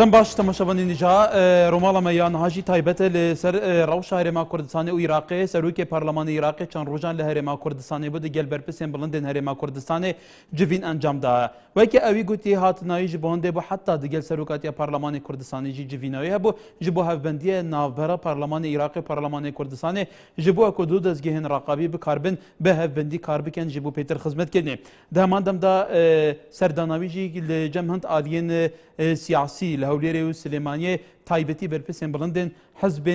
دم باش تماشاوانی نجا رومالا میان هاجی تایبت لسر روش هرما کردستان و عراق سروک پارلمان عراق چند روزان لهرما کردستان بود گل برپسیم بلندن هرما کردستان جوین انجام ده و که اوی گوتی هات نایج بونده بو حتی دیگل سروکاتی پارلمان کردستانی جوینایی هبو جبو هفبندی نافبرا پارلمان عراق پارلمان کردستان جبو کدود از گهن رقابی بکاربن به هفبندی کاربکن جبو پیتر خدمت کنه ده ماندم دا سردانوی جی لجمهند آدین سیاسی لهوليري وسليمانيه تايبتي برپسين بلندن حزب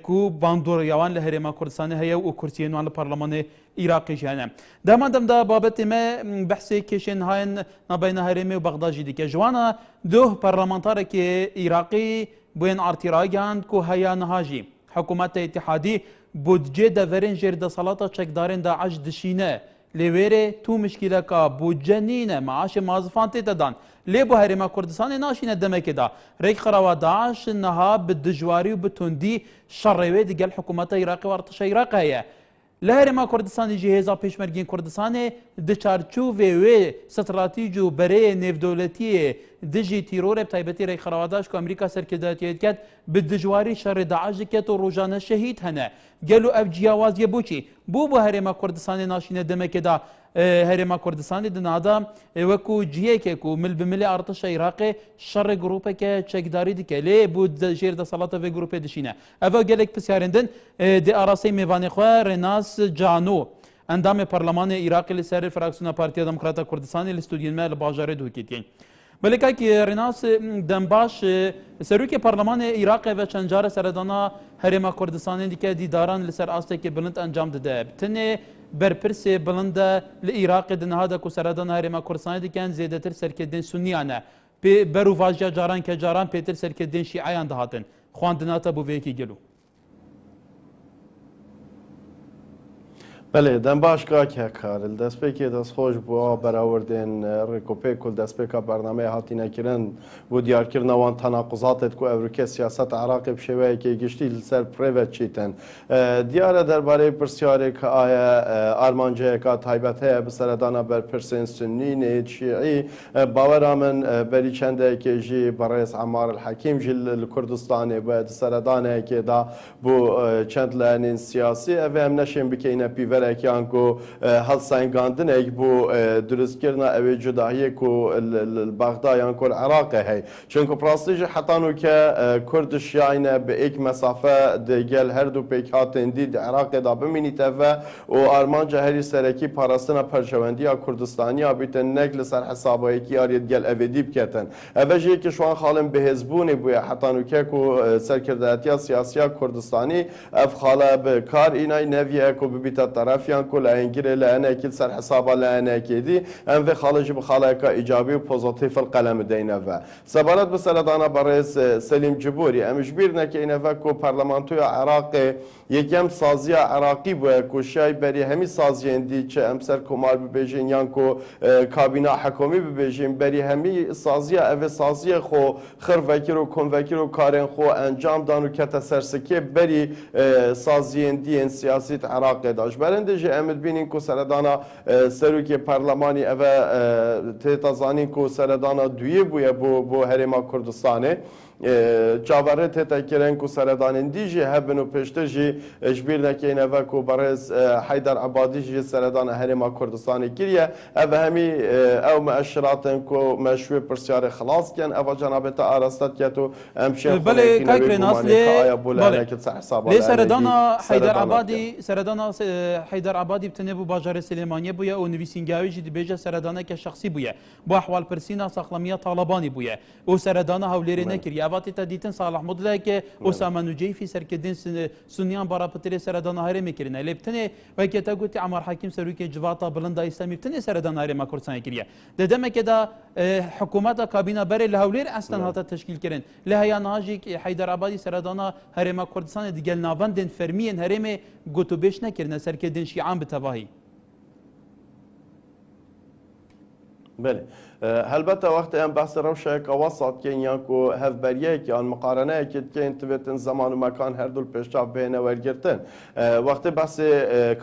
كو باندور يوان لهرما كردستان هيا وكرسيين وان البرلمان العراقي جانا دائما دم دا بابت ما بحثي كيشن هاين نبين هرمي وبغداد جديك جوانا دوه برلمانتارك عراقي بين ارتراجان كو هيا نهاجي حكومات اتحادي بودجه دفرين جرد صلاة چكدارين دا عج دشينه لویره تو مشکل کا بودجنینه معاش موظفان تدان لیبو هرما کردستان ناشینه دمک دا ریک خروا داعش نها بالدجواری و بتوندی شروی دیگل حکومت عراق و ارتش عراق هيا لهرما کردستان جهازا پیشمرگین کردستان دچارچو و استراتیجو برای نف دولتی دجی تیرور بتایبتی ریک خروا داش که امریکا سرکرداتیت کرد بالدجواری شر داعش کت و روزانه شهید هنه گلو اف جیاوازی بوچی بو هرما کردستان ناشینه دمک دا هرما کردستان دنادا وکو جیه کو مل بمل ارتش عراق شر گروپ که چکداری دکه لی بود جیر د صلاته و گروپ دشینه اوا گلک پسیارندن دی اراسی میوان خو رناس جانو اندام پارلمان عراق لسر فراکسیون پارتی دموکرات کردستان الاستودیون مال باجار دوکیتین بلکه که رناس دنباش سروک پارلمان عراق و چنجار سردانا هرما کردستان دیگه دیداران لسر آسته که بلند انجام داده بتنه برپرس بلند لعراق دنهادا کو سردان هرما کردستان دیگه زیاده تر سرکردن سنیانه برو واجا جاران که جاران پیتر سرکردن شیعیان دهاتن خواندناتا بو ویکی گلو بله دم باش که کارل دست پیکی دست خوش بوا براوردن رکوپی کل دست پیکا برنامه هاتی نکرن و دیار کرن وان تناقضات کو اوروکه سیاست عراق بشوی که گشتی لسر پریوت چیتن دیاره درباره پرسیاری که آیا آرمانجه که تایبته بسردانا بر پرسین سنی نید شیعی باورامن بری چنده که جی برایس عمار الحکیم جل کردستانی باید سردانه که دا بو چند لعنین سیاسی او هم نشیم بکینه پیور اکیان کو هل سنگاندن اک بو درست کرنا اوی جداهی کو بغداد یان کو العراق هی چونکو پراستیج حتی نو که کردش یاینه به ایک مسافه دیگل هر دو پیکاتن دید عراق دا بمینیته و آرمان جهری سرکی پاراستنا پرچوندی کردستانی بیتن نگل سر حسابایی که آرید گل اویدی بکتن اوجی که شوان خالم به حزبونی بویا حتی نو که کو سرکرداتی سیاسی کردستانی اف خاله به کار اینای نویه کو ببیت طرفیان کل انگیره لانه کل سر حسابا لانه کدی ام و خالج بخاله کا ایجابی و پوزیتیف القلم دینه و سبارت به سردانا برئیس سلیم جبوری امش بیر نکینه و کو پارلمانتوی عراق یکم سازی عراقی بو کوشای بری همی سازی اندی چه امسر کمال ببیجین یان کو کابینه حکومی ببیجین بری همی سازی او سازی خو خر وکر و کن وکر و کارن خو انجام دانو کت سرسکی بری سازی اندی سیاسی عراق داش برنده جه امد بینین کو سردانا سروکی پارلمانی او تتازانی کو سردانا دویه بویه بو هرما کردستانه چاوره تتکرن کو سردان دیجی هبن و پشته جی اجبیر نکینه و کو برز حیدر عبادی جی سردان هرما کردستان کریه او همی او مؤشراتن کو مشوی پرسیار خلاص کن او جنابت آرستات کتو امشه بله کاکر ناس لی سردان حیدر عبادی بتنه بو باجار سلیمانیه بویا و نویسینگاوی جی بیجه سردانه که شخصی بویا با احوال پرسینا ساقلمیه طالبانی بویا و سردان هولیری نکریه اوقات تدیتن صالح مدله که اسامه نجیفی سرکردن سنیان برا پتری سردان هری میکرینه لبتنه و که تا گوتی عمر حکیم سروکی جواتا بلند اسلامی بتنه سردان هری ما کردستان کریه ددم که دا حکومت کابینه بر لهولیر اصلا هات تشکیل کردن لهیا ناجی حیدر عبادی سردان هری ما کردستان دیگل ناوندن فرمین هرم گوتو بیش نکردن سرکردن شیعان به تباهی بله هەلبەتە وەختە ئەم بەس ڕەوشەیەکە وەساتکەین یانکو هەفبەریەک یان مقارنەیەکتکەین تبێتن زەمان و مەکان هەردوو پێشتاف بێنە وەرگرتن وەختە بەسێ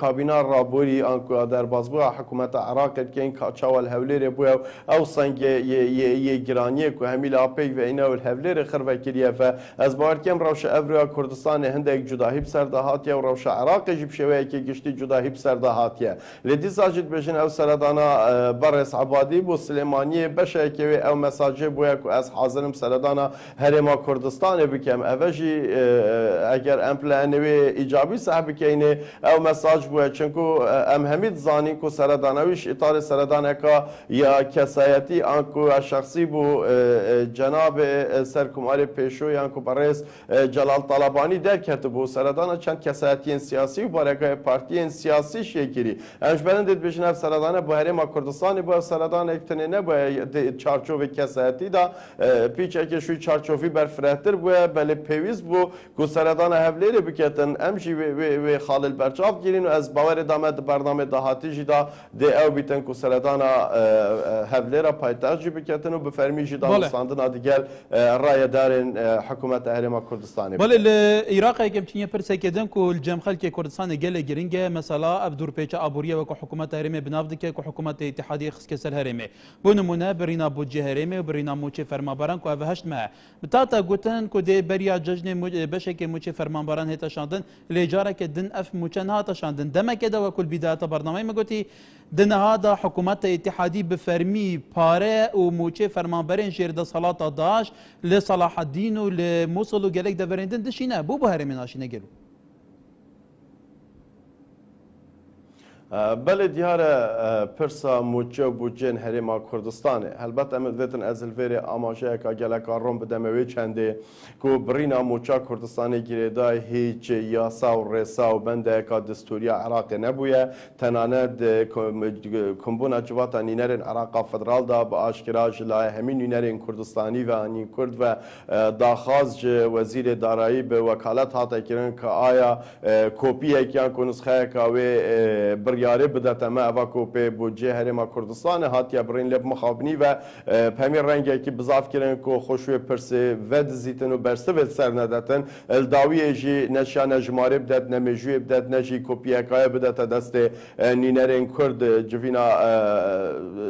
کابینا ڕابووری ئەنکو دەربازبووە حکوومەتە عراقتکەین کاچاوەل هەولێرێ بووە ئەو سەنگێ گرانیەک و هەمی لاپەی وینەوە هەولێرە خڕڤەکریەفە ئەس باوەرکەم ڕەوشە ئەڤریا کوردستانی هەندێک جوداهی بسەردا هاتیە و ڕەوشە عراقیژی بشێوەیەکی گشتی جوداهی بسەردا هاتیە لێ دیساژیت بێژن ئەو سەردانە بەڕێز عەبادی بۆ سلێمانیە بەشێکەوێ ئەو مەساجێ بووە و ئەس حازرم سەردانە هەرێما کوردستانی بکەم ئەڤەژی ئەگەر ئەم پلانەوێ ئیجابی سەح بکەینێ ئەو مەساج بووە چونکو ئەم هەمیت زانین و سەردانەویش ئیتاری سەردانەکە یا کەسایەتی ئانکو شخصی بوو جەنابێ سەرکوماری پێشوو یانکو بەڕێز جەلال تەڵەبانی دەرکەتبوو سەردانە چەند کەسایەتیên سیاسی و بارەکەی پارتیên سیاسی شێگیری ئەمش بەرەندێت بێژن ئەف سەردانە بۆ هەرێما کوردستانی بۆ سەردانێک تنێ نەبووە چارچۆڤی کەسایەتیدا پیچێکی شووی چارچۆڤی بەرفرەتر بووە بەلێ پێویست بوو کو سەردانە هەولێرێ بکێتن ئەمژی وێ خاڵل بەرچاو گیرین و ئەس باوەرێ دامە بەرنامێ داهاتیژیدا دێ ئەو بیتن کو سەردانە هەولێرە پایتەختی بکێتن و بفەرمیژی داوەستاندنا دیگەل ڕایەدارên حکوومەتە هەرێما کوردستانی بەڵێ لە عێراقێکم چینە پرسێکێدن و جەم خەلکی کوردستانی گەلێ گرنگە مەسەلا ئەف دوورپێچە ئابووریە وەکو حکوومەت هەرێمێ بناو دکێ و حکوومەتی اتحادیە خستکە سەر هەرێمێ بۆ نمونە برینا بودجێ هەرێمێ و برینا موچێ فەرمانبەران و ئەڤە هەشتمە بتاتە گوتن کو دێ بەریا جەژنێ بەشێکی موچێ فەرمانبەران هێتە شاندن لێ جارێکە دن ئەف موچە نهاتە شاندن دەمەکێدا وەکو بیداتە بەرنامەی مەگوتی دنەهادا حکوومەتە اتحادی بفەرمی پارە و موچێ فەرمانبەرێن ژێردە سەڵاتە داش لێ سەلاحەدین و لێ مووسڵ و گەلێک دەڤێندن دشینە بۆ بۆ هەرێمێ ناشینە گەلو بەڵێ دیارە پرسا موچە و بودجێن هەرێما کوردستانê helbet em dibêtin ez li vêrê amajeyeka geleka rom bideme wê çendê ku birîna moça Kurdistanê girêdayê hiç yasa û rêsa û bendeyeka distûriya Iraqê nebûye tenanet kombûna civata nînerên Iraqa federal da bi aşkira ji layê hemî nînerên Kurdistanî ve anî Kurd ve daxwaz ji wezîrê darayî bi wekalet hate kirin ka aya kopiyek ku nusxeyeka wê biryarê bidete me eva kopê bûcê herêma Kurdistanê hatiye birîn lê mixabinî ve hemî rengekî bizav kirin ku xweş wê pirsê vedizîtin û bersivê ser nedetin dawiyê jî neşya nejmarê bidet ne mêjûyê bidet ne jî kopiyekaya bidete destê nînerên Kurd civîna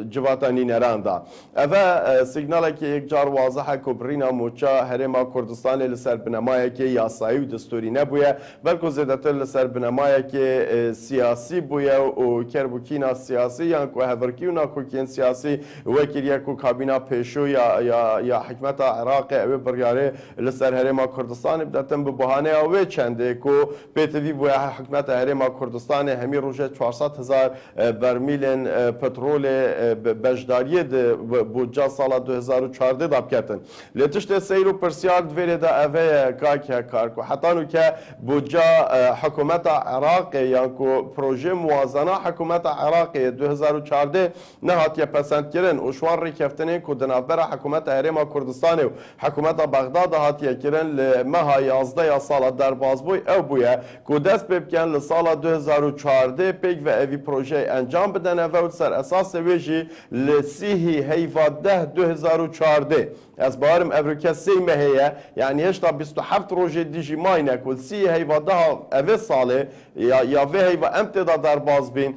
civata nîneran da ev signalekî yekcar wazihe ku birîna moça herêma Kurdistanê li ser binemayekê yasayî û distûrî nebûye belku zêdetir li ser binemayekê siyasî bûye û kerbûkîna siyasî yan ku hevirkî û nakokiyên siyasî wekiriye ku kabîna pêşû ya hikmeta Iraqê ew ê biryarê li ser herêma Kurdistanê bidetin bi bahaneya wê çendê ku pêtivî bûye hikmeta herêma Kurdistanê hemî rojê 400,000 bermîlên petrolê beşdariyê di budca sala 2014 da biketin lê tiştê seyr û pirsiyar divêrê de ev ye kake kar ku heta nûke budca hikûmeta Iraqê yan ku proje muwazana hikûmeta Iraqê 2014 nehatiye pesendkirin û şwan rêkeftinê ku di navbera hikûmeta herêma Kurdistanê û hikûmeta Bexdad hatiye kirin li meha 11 ya sala derbasbûyî ew bûye ku dest pê bikin li sala 2014 pêk ve evî projeyê encam bidin ev û ser esasê wê jî li sîhî heyva 2014 ez barim evrike sême heye yani hêşta 27 rojê dijî mayne ku sî heyva daha evê salê ya vê heyva em têda derbas bîn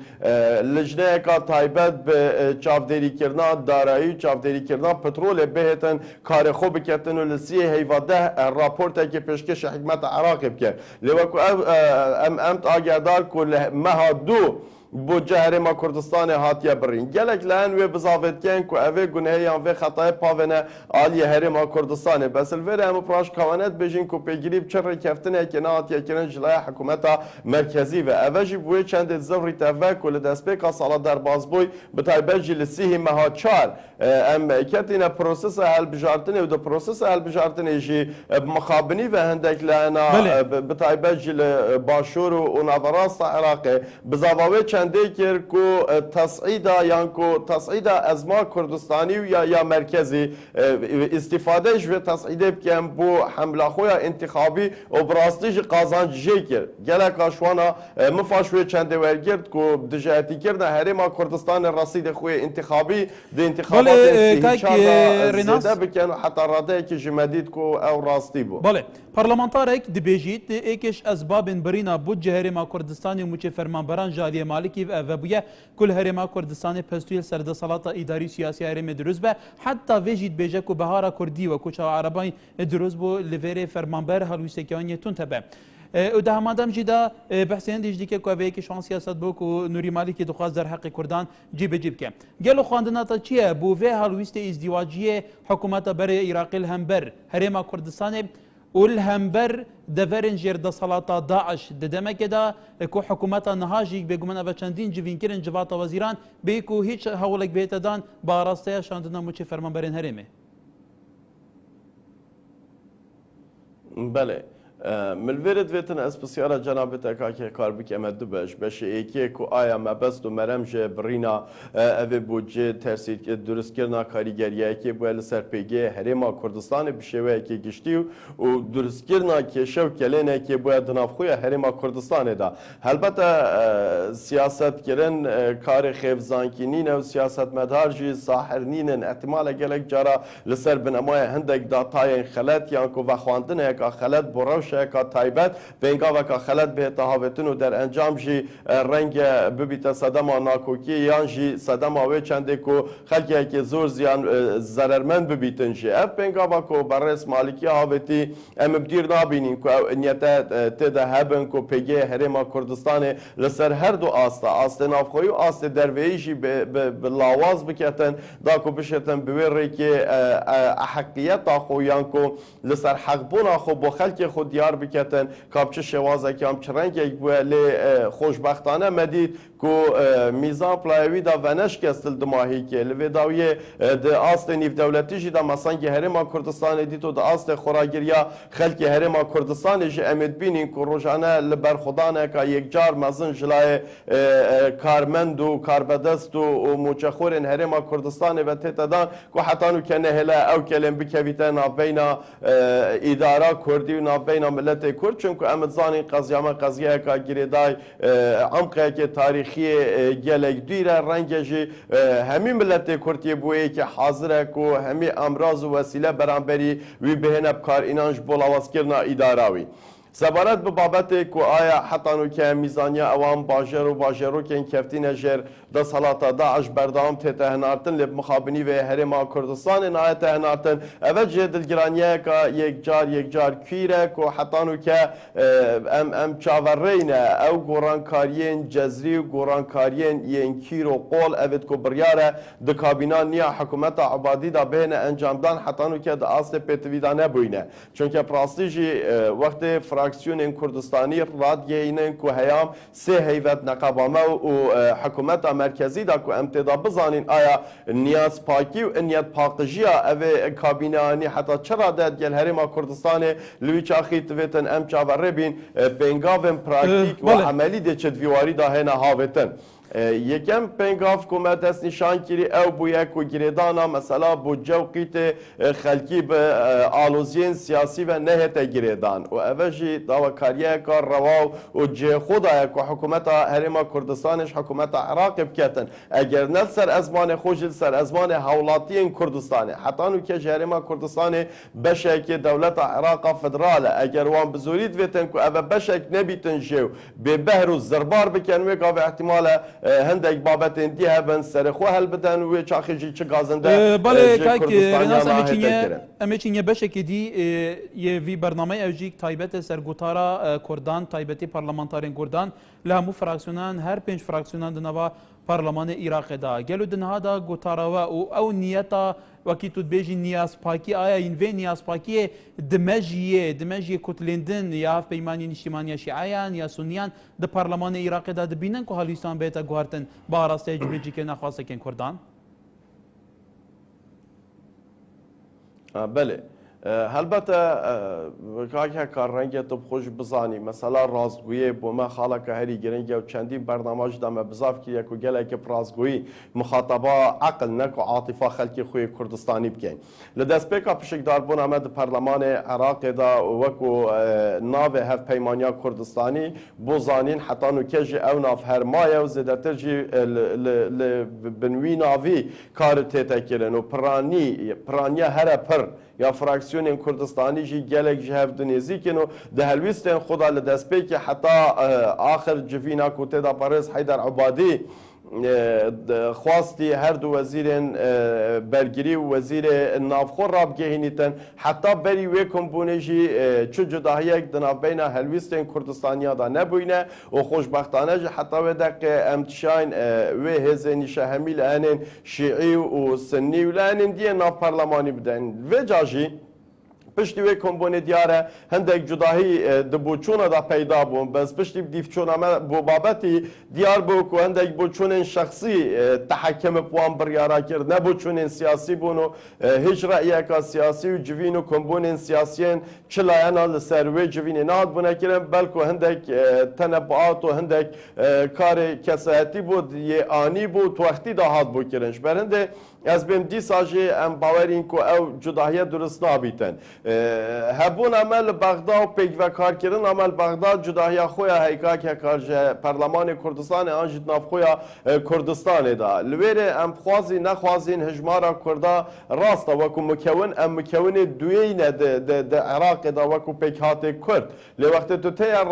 lijneyeka taybet bi çavderîkirina darayî çavderîkirina petrolê bihêtin karê xwe biketin û li sî heyva deh raportekê pêşkêşa hikmeta Iraqê bike lê weku em agerdar ku li meha du budca herêma Kurdistanê hatiye birîn gelek li hen wê bizavetkiyen ku ev ê gunehêyan vê xetayê pavene aliyê herêma Kurdistanê besilvêrê em praş kawanet bêjin ku pêgirî çi rêkeftinekê nehatiye kirin ji laya hikûmeta merkezî ve ev jî bu wê çendê zivrî teve ku li destpêka sala derbasbûyî bi taybet jî li sîhî meha çar em ketîne prosesa helbijartinê û di prosesa helbijartinê jî mixabinî ve hindek li hena bi taybet jî li başûr û naverasta Iraqê bi zava wê چنده کرد کو تصعیدا یان کو تصعیدا ازما کردستانی یا مرکزی استفاده جو تصعیده بکن بو حمله خویا انتخابی و براستیج قازانجی کرد گله کاشوانا مفاشوی چنده ورگرد کو دجاتی کردن هرما کردستان رصید خوی انتخابی د انتخابات زیاده بکن و حتی راده که جمدید کو او راستی بو بله پارلمانتارek dibêjît êkêş ezbabên birîna budce Herêma Kurdistanê û mûçê fermanberan ji aliyê Malikî vebuye ku li Herêma Kurdistanê pestûyê serdesalata îdarî siyasî Herêmê dirûst be heta vê jî dibêje ku bihara Kurdî weku çawa Erebayî dirûst bû li vêrê fermanber helwîstekiyaniyê tund hebe. و ده همادم جدا بحثین دیج دیگه که وی که شان سیاست بو کو نوری مالکی دخواست در حق کردان جیب جیب که گلو خواندنا تا چیه بو وی هلویست ازدواجی حکومت بر عراق الهمبر هرما کردستان والهمبر دفرن جير دا صلاة داعش ددمك دا كو حكومتا نهاجي بيقومن أبا چندين جوين كرن جواتا وزيران بيكو هيچ هولك بيتا دان باراستيا شاندنا موچي فرمان برين هرمي بله ملویرد ویتن از بسیار جنابت اکاکی کار بکم دبش بشه ایکی کو آیا مبست و مرم جه برینا اوه بودجه ترسید که درست کرنا کاریگریه که باید سر پیگه هرما کردستان بشوه که گشتی و درست کرنا که شو کلینه که باید نافخوی هرما کردستان دا البته سیاست کرن کار خیفزانکینین و سیاست مدار جی ساحرنین احتمال گلک جارا لسر بنمای هندک داتای خلط یان کو وخواندن اکا خلط بروش که تایبت بینگا و که خلط به تهاوتن و در انجام جی رنگ ببیت صدما ناکوکی یان جی صدما و چنده کو خلقی که زور زیان ضررمند ببیتن جی اف بینگا و که بررس مالکی هاوتی ام بدیر نابینین که نیت تده هبن که پیگه هرما کردستان لسر هر دو آست نافخوی و آست درویجی به لاواز بکتن دا که بشتن بویره که احقیت آخویان که لسر حق بون آخو با خلق خود دیار بکتن کابچه شوازه که هم چرنگ یک بولی خوشبختانه مدید که میزان پلایوی دا ونش کستل دماهی که لویداوی دا آست نیف دولتی جی دا مسانگی هرما کردستان دیتو دا آست خوراگیریا خلق هرما کردستان جی امید بینین که روزانه لبر خدانه که یک جار مزن جلای کارمند و کاربدست و موچخورین هرما کردستان و تتدان که حتی نو کنه هلا او کلم بکویتن بینا اداره کردی و نابینا ملت کرد چون که امد زانی قضیه که گریدای عمقه که تاریخی گلک دیره رنگجی همی ملت کردی بویی که حاضره که همی امراض و وسیله برانبری وی بهنه بکار اینانج بولاواز کرنا اداراوی سبارت به بابت که آیا حتی نو که میزانیا اوام باجر و باجرو که این کفتین جر دا صلاة داعش بردام تهنارتن لب مخابنی و هرما کردستان نایت تهنارتن اول جد الگرانیه که یک جار کیره که حتی نو که ام چاورینه او گورانکارین جزری و گورانکارین ین کیر و قول اوید که بریاره دا کابینان نیا حکومت عبادی دا بین انجام دان حتی نو که دا اصل پیتویدانه بوینه چون که پراستیجی وقت فراکسیون کردستانی رادیه اینن که هیام سه هیوت نقابامه و حکومت مرکزی دا که امتدا بزانین آیا نیاز پاکی و نیت پاکجیا او کابینانی حتی چرا داد گل هرما کردستان لوی چاخی تویتن ام چاوره بین بینگاوم پراکتیک و عملی ده چدویواری دا هنه هاوتن یکم پنگاف کومت است نشان کری او بویا کو گریدانا مثلا بو جوقیت خلکی به آلوزین سیاسی و نهت گریدان و اوجی داوکاریه کار رواو و جه خدا کو حکومت هرما کردستانش حکومت عراق بکتن اگر نه سر ازمان خوجل سر ازمان حولاتی کردستان حتی نو که هرما کردستان بشک دولت عراق فدراله اگر وان بزورید ویتن کو او بشک نبیتن جو به بهر و زربار بکن و که احتمال هندک بابت اندی هبن سر خو هل بدن و چاخی جی چه گازنده بله که رناس امیچینیه بشه که دی یه وی برنامه اوجیک تایبت سرگوتارا کردان تایبتی پارلمانتارین کردان لهمو فراکسیونان هر 5 فراکسیونان دنوا پارلمان عراق دا گلو دنها دا گوتارا و او نیتا وکی تو بیجی نیاز پاکی آیا این وی نیاز پاکی دمجیه کتلندن یا هف پیمانی نشتیمانی شیعیان یا سنیان ده پارلمان عراق دا دبینن که حالیستان بیتا گوارتن با راسته جبیجی که نخواسته کن کردان؟ بله هەلبەتە کاکە کارڕەنگێت بخۆش بزانی مەسەلا ڕاستگویی بۆ مە خاڵەکە هەری گرنگە و چەندین بەرنامەژدا مە بزافکیەک و گەلێکی ڕاستگویی مخاتەبا عقل نەک و عاتیفا خەلکی خۆی کوردستانی بکەین لە دەستپێکا پشکداربوون ئەمە پەرلەمانی عێراقێدا وەکو ناوێ هەفپەیمانیا کوردستانی بۆ زانین حەتان و کێژی ئەو ناف هەرمایە و زێدەترژی بنوی ناوی کارت تێتەکردن و پرانیە هەرە پر یا فراکسیونên Kurdistanî jî gelek ji hev dinêzîkin û di helwîstên xwe li destpêkê heta axir civîna ku tê da Parêz Heyder Ebadî خواستی هر دو وزیرین برگری و وزیر نافخور راب گهینیتن حتی بری وی کمپونیجی چو جداهیک دناف بین هلویستین کردستانیا دا نبوینه و خوشبختانه جی حتی و دق امتشاین و هزینی شهمی لعنین شیعی و سنی و لعنین دیه ناف پارلمانی بدن و جاجی پشتی وی کمبونه دیاره هندک جداهی دبوچونه دا پیدا بون بس پشتی دیفچونه بو بابتی دیار بو که هندک بوچونه شخصی تحکم پوان بریارا کرد نه بوچونه سیاسی بونو هیچ رأیه که سیاسی و جوین و کمبونه سیاسیین چلاینا لسروی جوین نهاد بونه کرن بلکه هندک تنبعات و هندک کار کسایتی بود یه آنی بود وقتی دا هاد بو کرنش برنده از بیم دی ساجی ام باورین کو او جداهیه درست نابیتن هبون عمل بغداد و پیک و کار کردن عمل بغداد جداهیه خویا هیکا که کارجه پارلمان کردستان آنجد ناف خویا کردستان دا لویره ام خوازی نخوازین هجمارا کردا راست وکو مکون ام مکون دوین د عراق دا وکو پیک هات کرد لی وقت تو تیا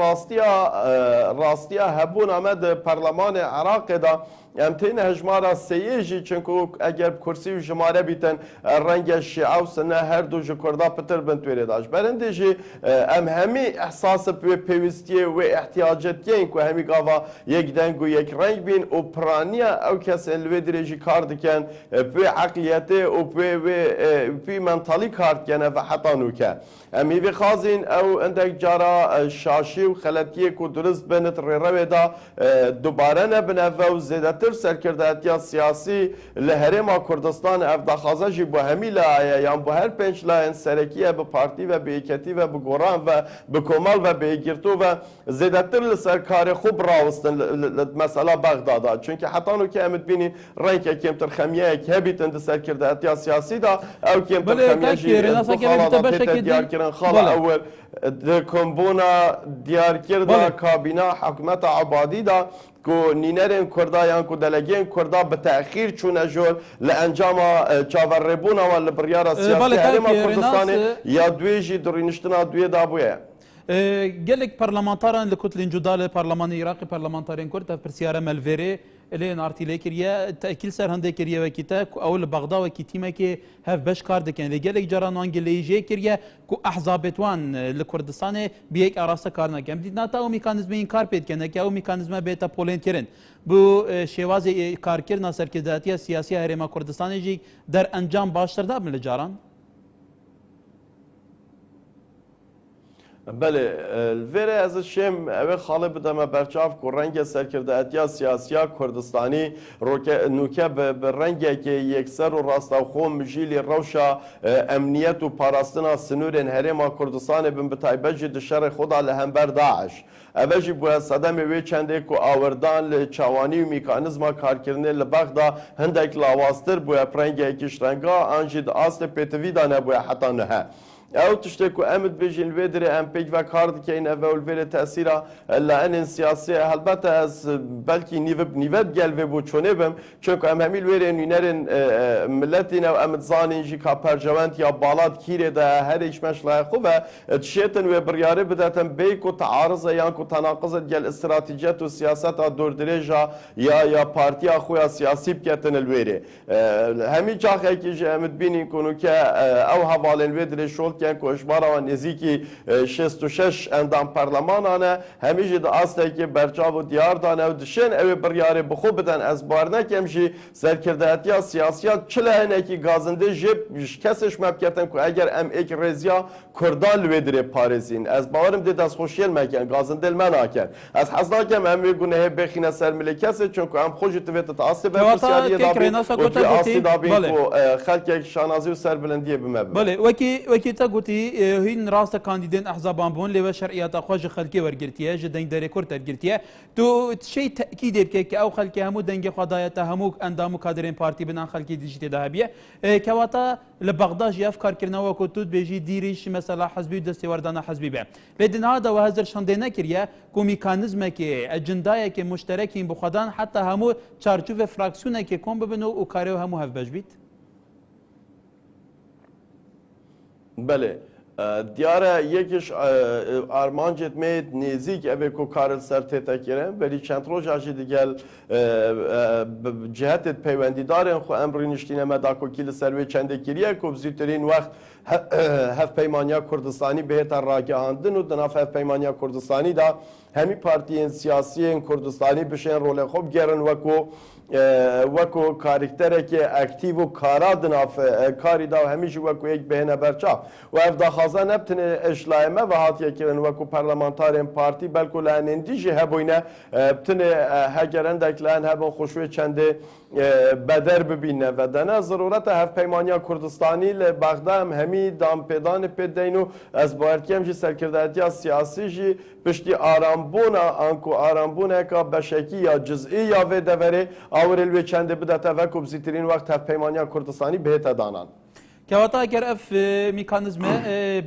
راستیا هبون عمل پارلمان عراق دا ام تین هجمارا سیجی چونکو اگر کرسی و جماره بیتن رنگ شیعه و سنه هر دو جکردا پتر بنتوری داشت برنده جی ام همی احساس پیوستیه و احتیاجتیه این که همی گاوا یک دنگ و یک رنگ بین و پرانیه او کسی الوی درجی کار دکن پی عقلیته و پی منطالی کار دکنه و حتی نوکه امی بخوازین او اندک جارا شاشی و خلطیه که درست بنت روی دا دوباره نبنه و زیده تر سرکرده‌اتی سیاسی لهرما کردستان افداخازه جی بو همی لایه یا بو هر پنج لایه سرکیه به پارتی و به ایکتی و به گوران و به کمال و به ایگرتو و زیده تر لسرکار خوب راوستن مثلا بغدادا چونکه حتی نو که امید بینین رنگ کم تر خمیه که بیتن ده سرکرده‌اتی سیاسی دا او کم تر خمیه جی خالا دیار کردن خالا اول کمبونا دیار کرده کابینا حکومت عبادی دا کو نینرین کردا یا کو دلگین کردا به تأخیر چون جول لانجام چاوربونا و لبریارا سیاسی هرما کردستانی یا دویجی درینشتنا دوی دابویه gelek parlamentaran li kutlên cuda li Parlemanê Iraqê parlamenterên Kurd ev pirsiyara melverê lê artîlê kiriye tekîl ser hindê kiriye wekî te ku ew li Bexda wekî tîmekê hev beş kar dikin lê gelek caran wan geleyî jê kiriye ku ehzabê wan li Kurdistanê bi yek arasta kar nakin em dîtin heta ew mîkanîzmeyên kar pê dikin ew mîkanîzme bêta polên kirin bu şêwazê karkirina serkirdatiya siyasî ya Herêma Kurdistanê jî derencam baştir dabin li caran بله الویره از شم اوه خاله بدم برچاف کو رنگ سرکرده‌اتی سیاسی کردستانی نوکه به رنگی که یکسر و راستاخو مجیل روشا امنیت و پاراستنا سنورن هرما کردستان بن بتایبج دشر خدا لهمبر داعش اوجی بو صدم وی چنده کو آوردان لچوانی و میکانیزما کارکردن لبغدا هندک لاواستر بو پرنگی کشرنگا انجید اصل پتوی دانه بو حتی نه او تشته کو امد بجین ودره ام پیک و کارد که این اول وره تاثیرا لان سیاسی البته از بلکی نیوب گل و بو چونه بم چون ام همیل وره نینرن ملتین او امد زانین جی کا پرجوانت یا بالات کیره ده هر ایش مشلا خوبه تشیتن و بریاره بداتن بیکو تعارض یا کو تناقض گل استراتیجیت و سیاست دور درجه یا پارتی خویا سیاسی بکتن الوره همی چاخه کی امد بینین کنو که او حوالن ودره شول که کوشبارا و نزیکی 66 اندام پارلمانانه همیشه د اصلی که برچاو و دیار دانه و دشن او بریاره بخو بدن از بارنه کمشی سرکرده‌اتی سیاسیات چله کی گازنده جب کسش مبکتن که اگر ام ایک رزیا کردان لودره پارزین از باورم دید از خوشیل مکن گازنده المناکن از حسنا کم ام گونه بخینه سر ملکسه چون که ام خوش تویت تاثیر به سیاسی دابی و اصلی دابی که خلق شانازی و سر بلندیه بمبه بله وکی تا قوتي هين راستا كانديدين احزابان بون لي شرعيات اخواج خلكي ورغرتيه جدين داري كورت ورغرتيه تو شيء تاكيد بك او خلكي همو دنگي خدايا همو اندامو كادرين بارتي بنان خلكي ديجيتي ذهبيه كواتا لبغداد افكار كرنا وكتود بيجي ديريش مثلا حزبي دستي وردانا حزبي به لدن هذا وهزر شاندينا كريا كو ميكانيزم كي اجندا كي مشتركين بخدان حتى همو چارچوب فراكسيون كي كوم ببنو و كاريو همو هف بجبيت بله دیاره یکیش آرمان جتمه نزیک اوه کو کارل سرته تکرم ولی چند روز آجی دیگل جهت پیوندی دارن خو امری نشتینه مدا کو کل سروی چند کریه کو بزرگترین وقت هف پیمانیا کردستانی بهتر راگهاندن و دناف هف پیمانیا کردستانی دا همی پارتیین سیاسی کردستانی بشن رول خوب گرن وکو کاراکتره که اکتیو و کارا دناف کاری دا و همیشه وکو یک بهنه برچاف و اف دا خازن ابتنه اشلایمه و هاتیه کرن وکو پارلمانتارین پارتی بلکو لان اندیجی هبوینه ابتنه هگرن دکلان هبون خوشوی چنده بدر ببینه و دنه ضرورت هف پیمانیا کردستانی لبغداد همی دام پیدان پیدینو از باورکیم جی سرکرداتی سیاسی جی پشتی آرامبونا آنکو آرامبونه که بشکی یا جزئی یا و دوره آورل و چند بدت و کبزیترین وقت هف پیمانیا کردستانی بهت دانان كواتا اگر اف ميكانيزم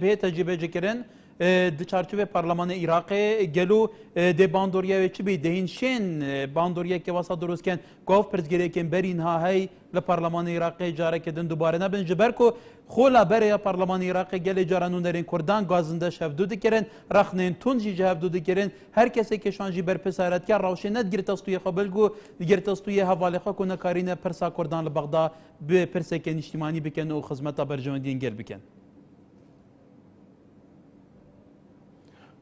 به تجربه جكرن د چارچوب پارلمان عراقی گلو د باندوریا و چی بی دهین شین باندوریا که واسه درست کن گاف پرزگری کن برین ها هی لپارلمان عراقی جاره کدن دوباره نبن جبر کو خولا برای پارلمان عراقی گل جارانون درین کردان گازنده شفدو دکرن رخنین تون جی جهفدو دکرن هر کسی که شانجی بر پسارت که روشه ند گرت استوی خبل گو گرت استوی حواله خو کنه کارین پرسا کردان لبغداد به پرسه کن اجتماعی بکن و خدمت برجمندین گل بکن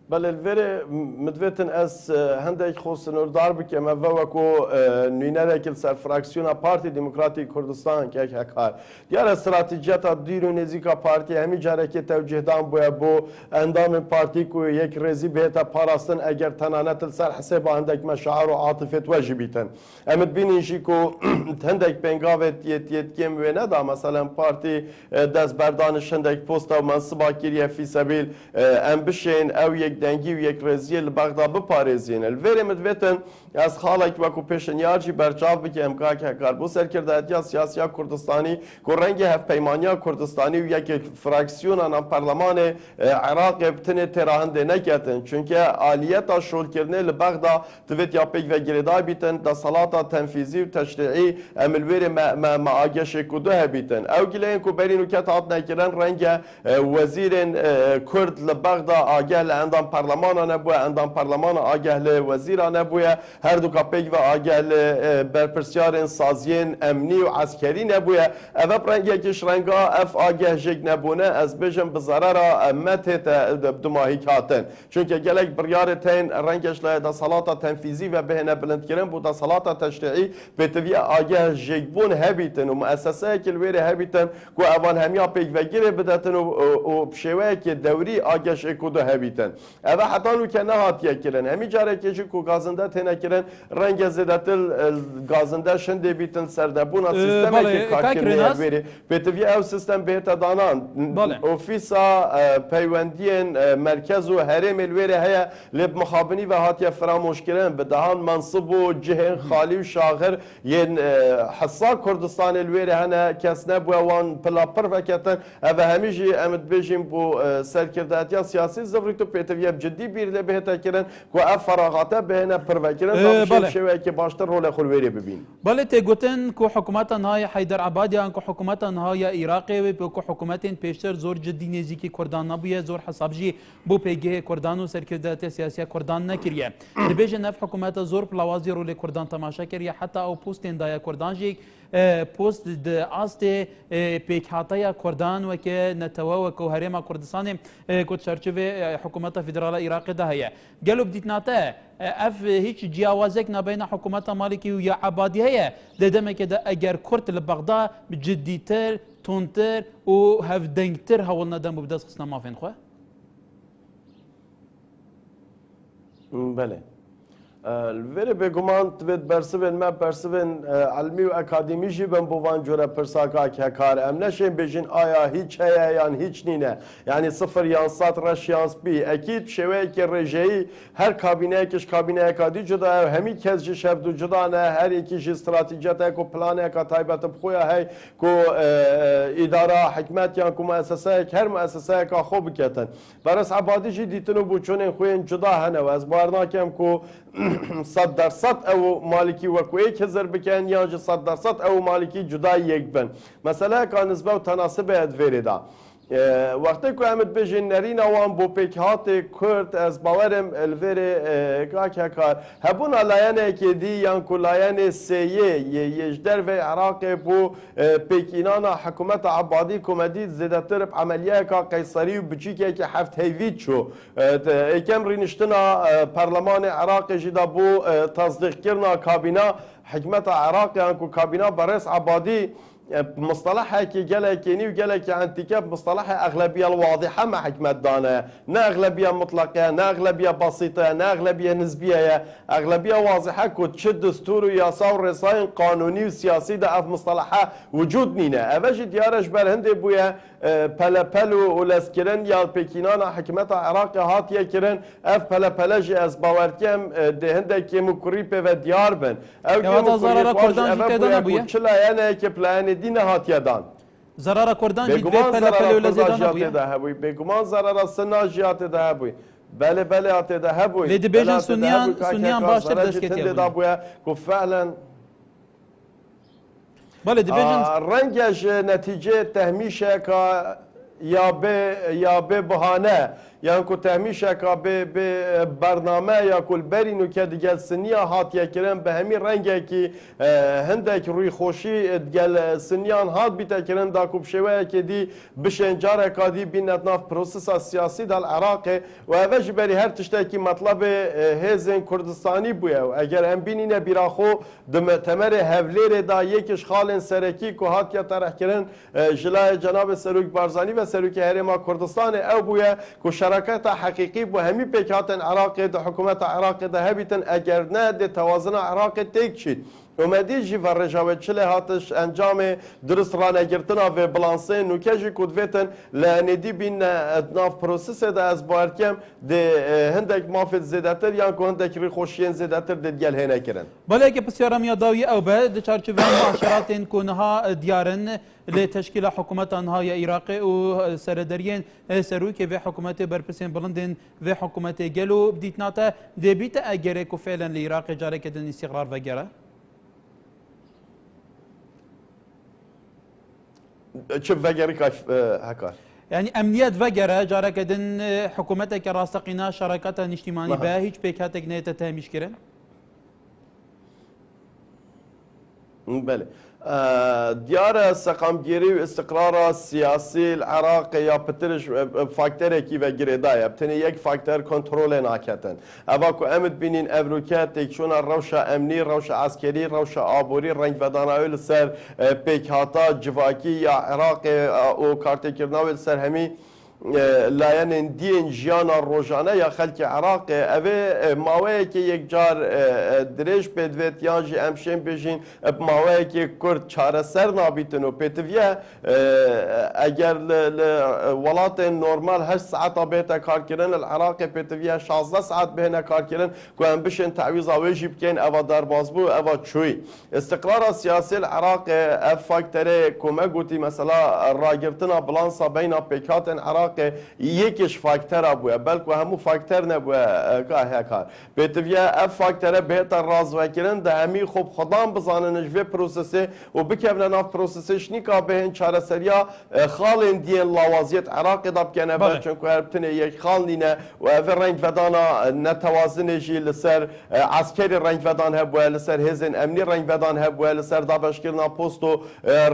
بله الوره مدویتن از هندک خوستنور دار بکم و وکو نوینه کل سر فراکسیون پارتی دموکراتی کردستان که یک هکار دیار استراتیجیت دیر و نزیکا پارتی همی جاره که توجه دام باید بو اندام پارتی کو یک رزی بهتا پاراستن اگر تنانت سر حساب هندک مشاعر و عاطفت واجبیتن امد بینیشی کو هندک پنگاوت یت کم و ندا مثلا پارتی دست بردانش هندک پست و منصبا کریه فی سبیل ام بشین او یک دنگی و یک رزیه لبغداد بپارێزێنە الوێرێ مدوێتن از خاڵێک وەکو پێشنیارجی بەرچاو بکە ئەمکاک هەکار بۆ سەرکردایەتیا سیاسیا کوردستانی کو ڕەنگی هەفپەیمانیا کوردستانی و یەکێک فراکسیۆنە ناو پەرلەمانێ عێراقێ بتنێ تێرا هەندێ نەکەتن چونکە ئالیەتا شۆلکردنê li بەغدا divêt ya pêk vegirêdar bîtin desalata tenfîzî û teşriî em li wêrê me ageşê ku du hebîtin ew gileyên ku berîn û ket hat nekirin renge wezîrên Kurd li bەغدا ageh li endam پارلمانا نبوده اندام پارلمان آگه ل وزیرا نبوده هر دو کاپیک و آگه ل برپرسیارن سازین امنی و عسکری نبوده اف رنگی کش رنگا اف آگه جگ نبونه از بجم بزرار امت دماهی کاتن چون که گلک بریارتین رنگش ل دسالات تنفیزی و بهنه بلند کردن بود دسالات تشریعی به توی آگه جگ بون هبیتن و مؤسسه کلویره هبیتن کو اوان همیا پیک و گیره بدتن و بشوه که دوری آگه شکودو هبیتن اما حتی لو که نهاتیه کرن همی جاره که کو گازنده تنه کرن رنگ زدتل گازنده شنده بیتن سردبونا سیستمی که کار کرنه بری به توی او سیستم بهت دانان اوفیسا پیوندین مرکز و هرم الویره هیا لب مخابنی و هاتیه فراموش کرن به دهان منصب و جهن خالی و شاغر ین حصا کردستان الویره هنه کس نبوه وان پلا پر وکتن او همیجی امد بیجیم بو سرکرداتیا سیاسی زبری تو پیتویه جدی بیرده بهتا کرن که اف فراغاته بهنه پروکرن تا شوی که باشتر رول خلویری ببین بله تگوتن که حکومت های حیدر عبادی که حکومت های عراقی و که حکومت پیشتر زور جدی نزدیکی کردان نبوده زور حسابجی بو پیگه کردان و سرکردات سیاسی کردان نکریه دبیج نف حکومت زور پلاوازی رول کردان تماشا کریه حتی او پوستین دای کردان جی پوست د است پیک هاتای کردان و که نتوا و که هرما کردستان کد چرچوه حکومت فدرال عراق ده هيا قالوا بديت ناتا اف هيك جیاوازك نبين حكومات مالكي ويا عبادي هيا ددم كده اگر كرت لبغداد جديتر تونتر و هفدنگتر هولنا دم بدس خصنا ما فين خو بله الوری بگمان توید برسون ما برسون علمی و اکادمی جی بن بوان جوره پرساکا که کار ام نشین بجین آیا هیچ هیا یا هیچ نینه یعنی صفر یا صد رش یا بی اکید شوی که رجایی هر کابینه کش کابینه اکادی جدا همی کس جی شفت جدا نه هر یکی جی استراتژیت کو پلان اک تایبت بخویا هی کو اداره حکمت یا کو مؤسسه هر مؤسسه کا خوب کتن برس عبادی جی دیتنو بو چون خوین جدا هنه و از بارنا کم کو 100% او مالکی وکو یک هزار بکن یا 100% او مالکی جدا یک بن مثلا که نسبه و تناسب ادویری دا وقتی که امید بجین نرین اوان بو پیکهات کرد از باورم الوری که کار هبون لایانه که دی یان که لایانه سیه یجدر و عراق بو پیکینان حکومت عبادی کمدید زیدتر عملیه که قیصری و بچی که هفت هیوید شو ایکم رینشتنا پارلمان عراق جدا بو تصدیق کرنا کابینا حکومت عراق یان که کابینا برس عبادی مصطلح كي قال كيني وقال كي انتكاب مصطلح اغلبيه الواضحه مع حكمه دانا نا اغلبيه مطلقه نا اغلبيه بسيطه نا اغلبيه نسبيه اغلبيه واضحه كو تشد دستور وياسا ورصاين قانوني وسياسي ده اف مصطلحها وجود نينا افاجي ديارش برهند بويا پلپلو ولسکرن یا پیکینان حکمت عراق هاتیه کرن اف پلپلج از باورکم دهنده که مکری به دیار بن او که ضرر کردان جیت دان ابویا چلا یعنی که پلان دین هاتیه دان ضرر کردان جیت به پلپلو لزیدان ابویا بگمان ضرر سنا جیات ده ابوی بله بله آته ده ابوی لدی بیجن سنیان باشتر دست کتی ابویا که فعلا بله دیویژن رنگش نتیجه تهمیشه که یا به بهانه یعنی که تهمیشه که به برنامه یا کل برینو که دیگه سنیا هات کرن به همین رنگه که هندک روی خوشی دیگه سنیان هات بیت کرن دا کوب شوه که دی بشنجار کادی بینت ناف پروسس سیاسی دال عراق و اوش بری هر تشته که مطلب هزن کردستانی بویه و اگر هم بینینه بیراخو دم تمر هولیر دا یکش خالن سرکی که هات یا طرح کرن جلای جناب سروک بارزانی و سروک هرما کردستان او بویه که شراکت حقیقی بو همی پیکاتن عراق ده حکومت عراق ده هبیتن اگر نه ده توازن عراق تک شید اومدی جی و رجاوت چله هاتش انجام درست رانه گرتنا و بلانسه نوکجی کدویتن لندی بین ناف پروسس ده از بارکم ده هندک مافت زیدتر یا که هندک ری خوشین زیدتر ده دیگل هنه کرن بله که پسیارم یاداوی او به ده چارچوبه معاشرات کنها دیارن لتشکیل حکومت آنها یا عراق و سردرین سروک و حکومت برپسین بلندن و حکومت گلو بدیتناتا ده بیت اگره که فعلا لعراق جاره کدن استقرار وگره چه وگری کاش هکار يعني امنيات وگره جاره کدن حکومت که راستقینا شراکت اجتماعی به هیچ پیکاتک نیت تهمیش کرن بله دیار سقامگیری و استقرار سیاسی العراق یا پترش فاکتور کی و گریدای ابتنی یک فاکتور کنترل ناکتن اوا کو امد بینین ابروکات تکشون روش امنی روش عسکری روش آبوری رنگ ودانایل سر پیکاتا جواکی یا عراق او کارت کرناول سر همی لایان دین جیانا روزانه یا خلک عراق اوه ماوی که یک جار درش بدویت یا جی امشین بجین ماوی که کرد چاره سر نابیتن و پیتویه اگر ولات نورمال 8 ساعت بیت کار کردن العراق پیتویه 16 ساعت بهنه کار کردن که هم بشن تعویض آویجی بکن اوه در بازبو اوه چوی استقرار سیاسی العراق اف فاکتره کمه گوتی مثلا راگرتنا بلانسا بین پیکات عراق یکیش فاکتور بوده بلکه همو فاکتور نبوده که کار بیتویه اف فاکتوره بهتر راز وکرن ده همی خوب خدام بزاننش و پروسسه و بکبنن ناف پروسسش نیکا بهن چاره سریا خالین دین لاوازیت عراق داب کنه بل چونکه هربتنه یک خال نینه و اوه رنگ ودانا نتوازن جی لسر عسکری رنگ ودان هبوه لسر هزین امنی رنگ ودان هبوه لسر دابشکرنا پوست و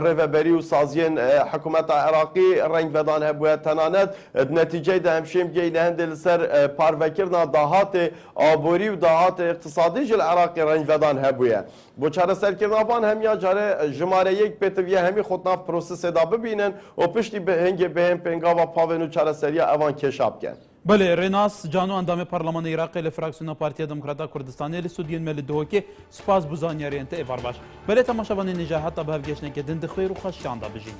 ریوبری و سازین حکومت عراقی رنگ ودان هبوه تنانت نتیجه ده همشیم گی لهند لسر پاروکرنا دهات آبوری و دهات اقتصادی جل عراقی رنج ودان هبویه بو چاره سرکرنابان هم یا جاره جماره یک پیتویه همی خودناف پروسس دا ببینن و پشتی به هنگ به هم پنگا و پاون و چاره سریا اوان کشاب کن بله رناس جانو اندام پارلمان عراقی لفراکسیون پارتیا دموکراتا کردستانی لسودین مل دوکی سپاس بوزانیاری انت ایوار باش بله تماشاوان نجاحت به هفگشنه که دند خیر و خوشیان دا بجین